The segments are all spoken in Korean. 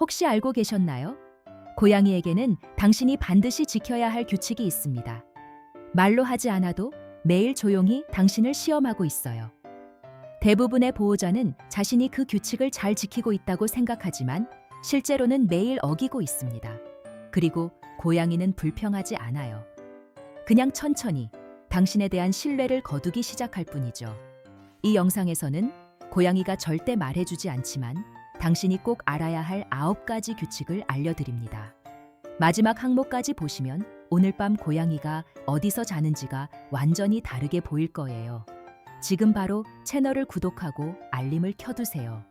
혹시 알고 계셨나요? 고양이에게는 당신이 반드시 지켜야 할 규칙이 있습니다. 말로 하지 않아도 매일 조용히 당신을 시험하고 있어요. 대부분의 보호자는 자신이 그 규칙을 잘 지키고 있다고 생각하지만 실제로는 매일 어기고 있습니다. 그리고 고양이는 불평하지 않아요. 그냥 천천히 당신에 대한 신뢰를 거두기 시작할 뿐이죠. 이 영상에서는 고양이가 절대 말해주지 않지만 당신이 꼭 알아야 할 9가지 규칙을 알려드립니다. 마지막 항목까지 보시면 오늘 밤 고양이가 어디서 자는지가 완전히 다르게 보일 거예요. 지금 바로 채널을 구독하고 알림을 켜두세요.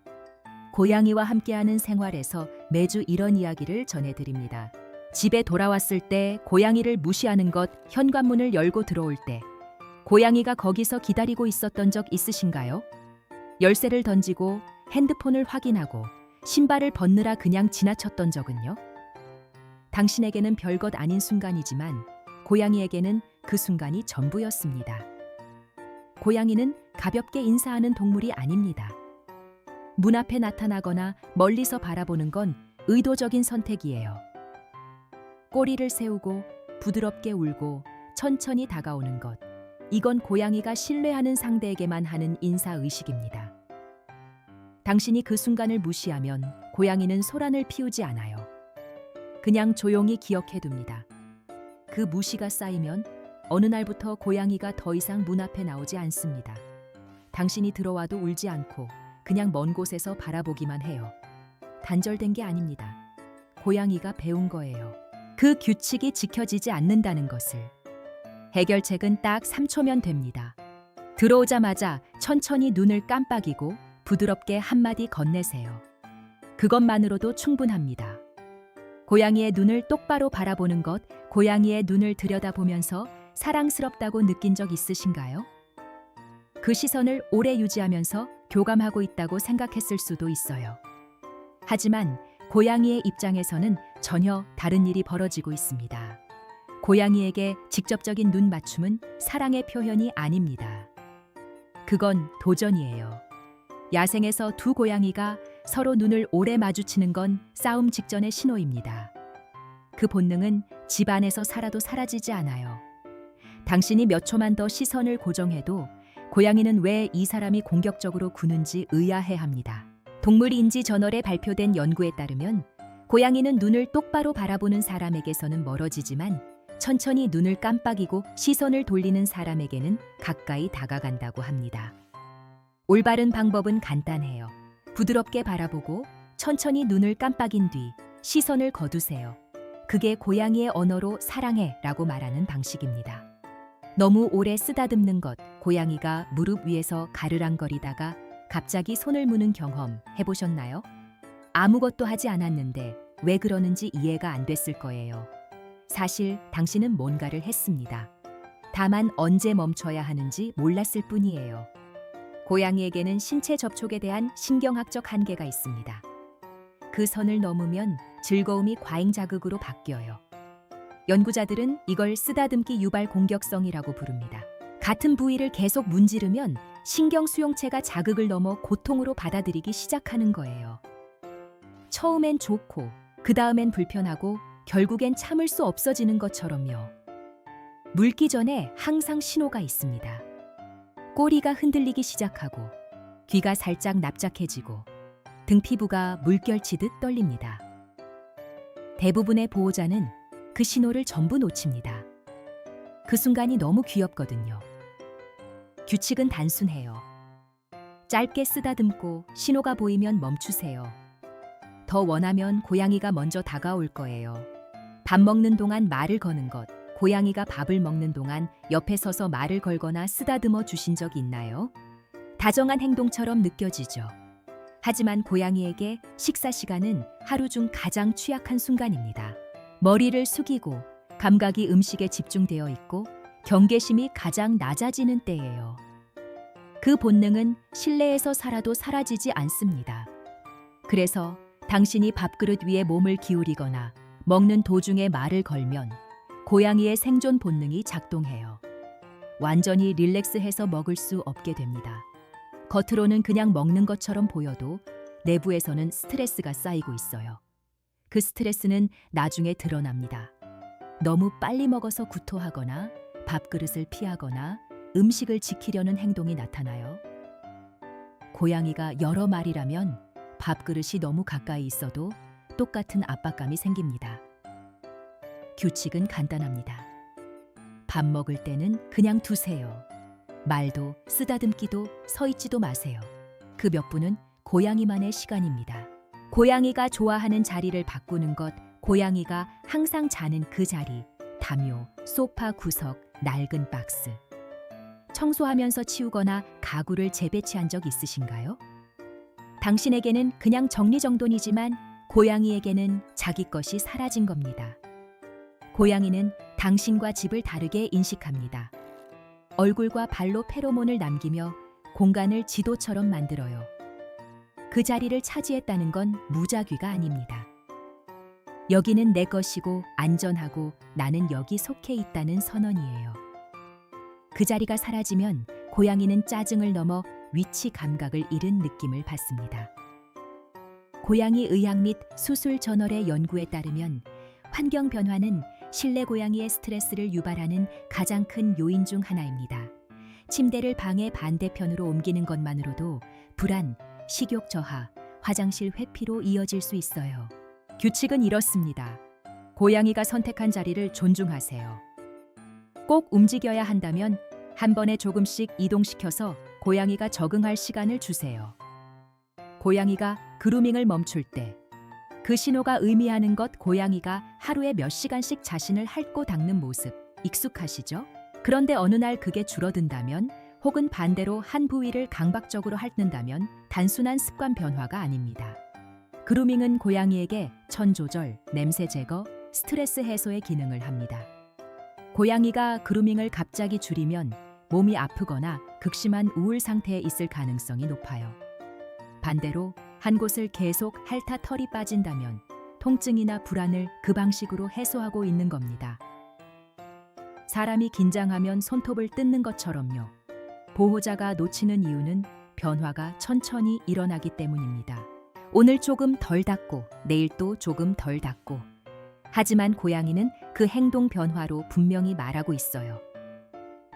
고양이와 함께하는 생활에서 매주 이런 이야기를 전해드립니다. 집에 돌아왔을 때 고양이를 무시하는 것, 현관문을 열고 들어올 때 고양이가 거기서 기다리고 있었던 적 있으신가요? 열쇠를 던지고 핸드폰을 확인하고 신발을 벗느라 그냥 지나쳤던 적은요? 당신에게는 별것 아닌 순간이지만 고양이에게는 그 순간이 전부였습니다. 고양이는 가볍게 인사하는 동물이 아닙니다. 문 앞에 나타나거나 멀리서 바라보는 건 의도적인 선택이에요. 꼬리를 세우고 부드럽게 울고 천천히 다가오는 것, 이건 고양이가 신뢰하는 상대에게만 하는 인사의식입니다. 당신이 그 순간을 무시하면 고양이는 소란을 피우지 않아요. 그냥 조용히 기억해둡니다. 그 무시가 쌓이면 어느 날부터 고양이가 더 이상 문 앞에 나오지 않습니다. 당신이 들어와도 울지 않고 그냥 먼 곳에서 바라보기만 해요. 단절된 게 아닙니다. 고양이가 배운 거예요. 그 규칙이 지켜지지 않는다는 것을. 해결책은 딱 3초면 됩니다. 들어오자마자 천천히 눈을 깜빡이고 부드럽게 한마디 건네세요. 그것만으로도 충분합니다. 고양이의 눈을 똑바로 바라보는 것, 고양이의 눈을 들여다보면서 사랑스럽다고 느낀 적 있으신가요? 그 시선을 오래 유지하면서 교감하고 있다고 생각했을 수도 있어요. 하지만 고양이의 입장에서는 전혀 다른 일이 벌어지고 있습니다. 고양이에게 직접적인 눈 맞춤은 사랑의 표현이 아닙니다. 그건 도전이에요. 야생에서 두 고양이가 서로 눈을 오래 마주치는 건 싸움 직전의 신호입니다. 그 본능은 집 안에서 살아도 사라지지 않아요. 당신이 몇 초만 더 시선을 고정해도 고양이는 왜 이 사람이 공격적으로 구는지 의아해합니다. 동물인지 저널에 발표된 연구에 따르면 고양이는 눈을 똑바로 바라보는 사람에게서는 멀어지지만 천천히 눈을 깜빡이고 시선을 돌리는 사람에게는 가까이 다가간다고 합니다. 올바른 방법은 간단해요. 부드럽게 바라보고 천천히 눈을 깜빡인 뒤 시선을 거두세요. 그게 고양이의 언어로 사랑해 라고 말하는 방식입니다. 너무 오래 쓰다듬는 것, 고양이가 무릎 위에서 가르랑거리다가 갑자기 손을 무는 경험 해보셨나요? 아무것도 하지 않았는데 왜 그러는지 이해가 안 됐을 거예요. 사실 당신은 뭔가를 했습니다. 다만 언제 멈춰야 하는지 몰랐을 뿐이에요. 고양이에게는 신체 접촉에 대한 신경학적 한계가 있습니다. 그 선을 넘으면 즐거움이 과잉 자극으로 바뀌어요. 연구자들은 이걸 쓰다듬기 유발 공격성이라고 부릅니다. 같은 부위를 계속 문지르면 신경 수용체가 자극을 넘어 고통으로 받아들이기 시작하는 거예요. 처음엔 좋고 그 다음엔 불편하고 결국엔 참을 수 없어지는 것처럼요. 물기 전에 항상 신호가 있습니다. 꼬리가 흔들리기 시작하고 귀가 살짝 납작해지고 등 피부가 물결치듯 떨립니다. 대부분의 보호자는 그 신호를 전부 놓칩니다. 그 순간이 너무 귀엽거든요. 규칙은 단순해요. 짧게 쓰다듬고 신호가 보이면 멈추세요. 더 원하면 고양이가 먼저 다가올 거예요. 밥 먹는 동안 말을 거는 것, 고양이가 밥을 먹는 동안 옆에 서서 말을 걸거나 쓰다듬어 주신 적 있나요? 다정한 행동처럼 느껴지죠. 하지만 고양이에게 식사 시간은 하루 중 가장 취약한 순간입니다. 머리를 숙이고 감각이 음식에 집중되어 있고 경계심이 가장 낮아지는 때예요. 그 본능은 실내에서 살아도 사라지지 않습니다. 그래서 당신이 밥그릇 위에 몸을 기울이거나 먹는 도중에 말을 걸면 고양이의 생존 본능이 작동해요. 완전히 릴렉스해서 먹을 수 없게 됩니다. 겉으로는 그냥 먹는 것처럼 보여도 내부에서는 스트레스가 쌓이고 있어요. 그 스트레스는 나중에 드러납니다. 너무 빨리 먹어서 구토하거나 밥그릇을 피하거나 음식을 지키려는 행동이 나타나요. 고양이가 여러 마리라면 밥그릇이 너무 가까이 있어도 똑같은 압박감이 생깁니다. 규칙은 간단합니다. 밥 먹을 때는 그냥 두세요. 말도 쓰다듬기도 서 있지도 마세요. 그 몇 분은 고양이만의 시간입니다. 고양이가 좋아하는 자리를 바꾸는 것, 고양이가 항상 자는 그 자리, 담요, 소파 구석, 낡은 박스. 청소하면서 치우거나 가구를 재배치한 적 있으신가요? 당신에게는 그냥 정리정돈이지만 고양이에게는 자기 것이 사라진 겁니다. 고양이는 당신과 집을 다르게 인식합니다. 얼굴과 발로 페로몬을 남기며 공간을 지도처럼 만들어요. 그 자리를 차지했다는 건 무작위가 아닙니다. 여기는 내 것이고 안전하고 나는 여기 속해 있다는 선언이에요. 그 자리가 사라지면 고양이는 짜증을 넘어 위치 감각을 잃은 느낌을 받습니다. 고양이 의학 및 수술 저널의 연구에 따르면 환경 변화는 실내 고양이의 스트레스를 유발하는 가장 큰 요인 중 하나입니다. 침대를 방의 반대편으로 옮기는 것만으로도 불안, 식욕 저하, 화장실 회피로 이어질 수 있어요. 규칙은 이렇습니다. 고양이가 선택한 자리를 존중하세요. 꼭 움직여야 한다면 한 번에 조금씩 이동시켜서 고양이가 적응할 시간을 주세요. 고양이가 그루밍을 멈출 때 그 신호가 의미하는 것, 고양이가 하루에 몇 시간씩 자신을 핥고 닦는 모습 익숙하시죠? 그런데 어느 날 그게 줄어든다면 혹은 반대로 한 부위를 강박적으로 핥는다면 단순한 습관 변화가 아닙니다. 그루밍은 고양이에게 천 조절, 냄새 제거, 스트레스 해소의 기능을 합니다. 고양이가 그루밍을 갑자기 줄이면 몸이 아프거나 극심한 우울 상태에 있을 가능성이 높아요. 반대로 한 곳을 계속 핥아 털이 빠진다면 통증이나 불안을 그 방식으로 해소하고 있는 겁니다. 사람이 긴장하면 손톱을 뜯는 것처럼요. 보호자가 놓치는 이유는 변화가 천천히 일어나기 때문입니다. 오늘 조금 덜 닦고 내일 또 조금 덜 닦고. 하지만 고양이는 그 행동 변화로 분명히 말하고 있어요.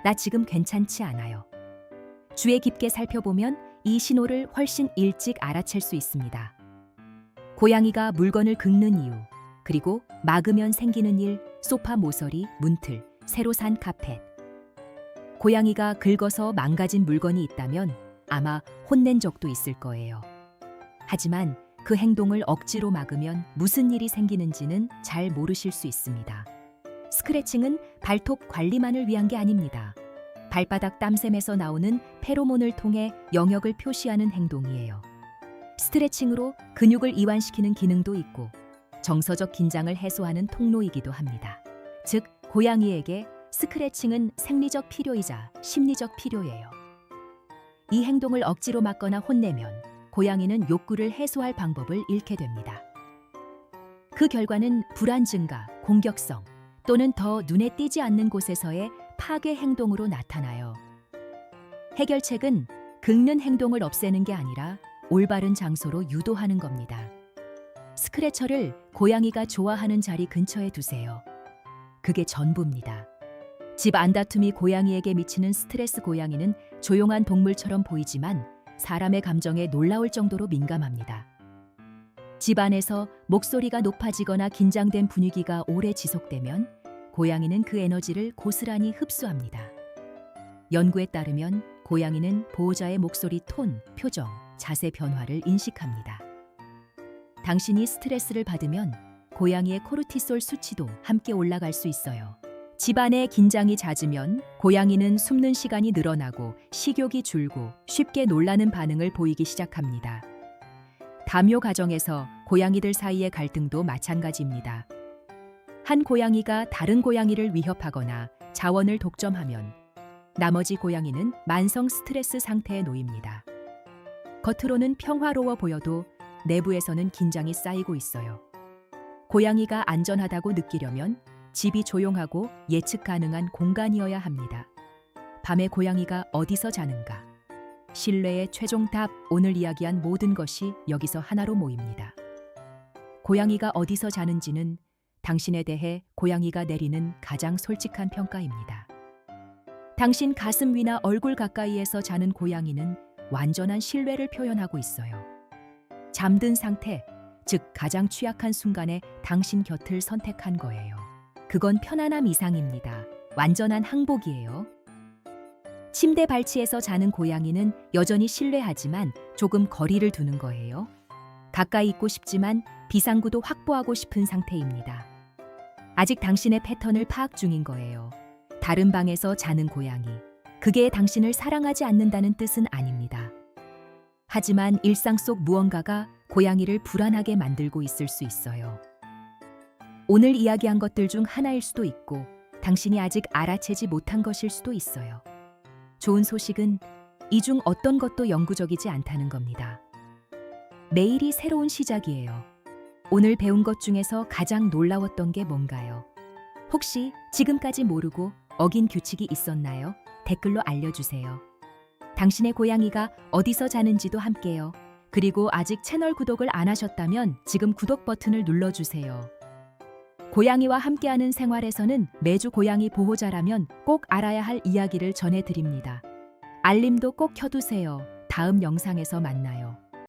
나 지금 괜찮지 않아요. 주의 깊게 살펴보면 이 신호를 훨씬 일찍 알아챌 수 있습니다. 고양이가 물건을 긁는 이유, 그리고 막으면 생기는 일, 소파 모서리, 문틀, 새로 산 카펫. 고양이가 긁어서 망가진 물건이 있다면 아마 혼낸 적도 있을 거예요. 하지만 그 행동을 억지로 막으면 무슨 일이 생기는지는 잘 모르실 수 있습니다. 스크래칭은 발톱 관리만을 위한 게 아닙니다. 발바닥 땀샘에서 나오는 페로몬을 통해 영역을 표시하는 행동이에요. 스트레칭으로 근육을 이완시키는 기능도 있고 정서적 긴장을 해소하는 통로이기도 합니다. 즉, 고양이에게 스크래칭은 생리적 필요이자 심리적 필요예요. 이 행동을 억지로 막거나 혼내면 고양이는 욕구를 해소할 방법을 잃게 됩니다. 그 결과는 불안 증가, 공격성 또는 더 눈에 띄지 않는 곳에서의 파괴 행동으로 나타나요. 해결책은 긁는 행동을 없애는 게 아니라 올바른 장소로 유도하는 겁니다. 스크래처를 고양이가 좋아하는 자리 근처에 두세요. 그게 전부입니다. 집 안다툼이 고양이에게 미치는 스트레스. 고양이는 조용한 동물처럼 보이지만 사람의 감정에 놀라울 정도로 민감합니다. 집 안에서 목소리가 높아지거나 긴장된 분위기가 오래 지속되면 고양이는 그 에너지를 고스란히 흡수합니다. 연구에 따르면 고양이는 보호자의 목소리 톤, 표정, 자세 변화를 인식합니다. 당신이 스트레스를 받으면 고양이의 코르티솔 수치도 함께 올라갈 수 있어요. 집안의 긴장이 잦으면 고양이는 숨는 시간이 늘어나고 식욕이 줄고 쉽게 놀라는 반응을 보이기 시작합니다. 담요 가정에서 고양이들 사이의 갈등도 마찬가지입니다. 한 고양이가 다른 고양이를 위협하거나 자원을 독점하면 나머지 고양이는 만성 스트레스 상태에 놓입니다. 겉으로는 평화로워 보여도 내부에서는 긴장이 쌓이고 있어요. 고양이가 안전하다고 느끼려면 집이 조용하고 예측 가능한 공간이어야 합니다. 밤에 고양이가 어디서 자는가? 신뢰의 최종 답. 오늘 이야기한 모든 것이 여기서 하나로 모입니다. 고양이가 어디서 자는지는 당신에 대해 고양이가 내리는 가장 솔직한 평가입니다. 당신 가슴 위나 얼굴 가까이에서 자는 고양이는 완전한 신뢰를 표현하고 있어요. 잠든 상태, 즉 가장 취약한 순간에 당신 곁을 선택한 거예요. 그건 편안함 이상입니다. 완전한 항복이에요. 침대 발치에서 자는 고양이는 여전히 신뢰하지만 조금 거리를 두는 거예요. 가까이 있고 싶지만 비상구도 확보하고 싶은 상태입니다. 아직 당신의 패턴을 파악 중인 거예요. 다른 방에서 자는 고양이. 그게 당신을 사랑하지 않는다는 뜻은 아닙니다. 하지만 일상 속 무언가가 고양이를 불안하게 만들고 있을 수 있어요. 오늘 이야기한 것들 중 하나일 수도 있고 당신이 아직 알아채지 못한 것일 수도 있어요. 좋은 소식은 이 중 어떤 것도 영구적이지 않다는 겁니다. 매일이 새로운 시작이에요. 오늘 배운 것 중에서 가장 놀라웠던 게 뭔가요? 혹시 지금까지 모르고 어긴 규칙이 있었나요? 댓글로 알려주세요. 당신의 고양이가 어디서 자는지도 함께요. 그리고 아직 채널 구독을 안 하셨다면 지금 구독 버튼을 눌러주세요. 고양이와 함께하는 생활에서는 매주 고양이 보호자라면 꼭 알아야 할 이야기를 전해드립니다. 알림도 꼭 켜두세요. 다음 영상에서 만나요.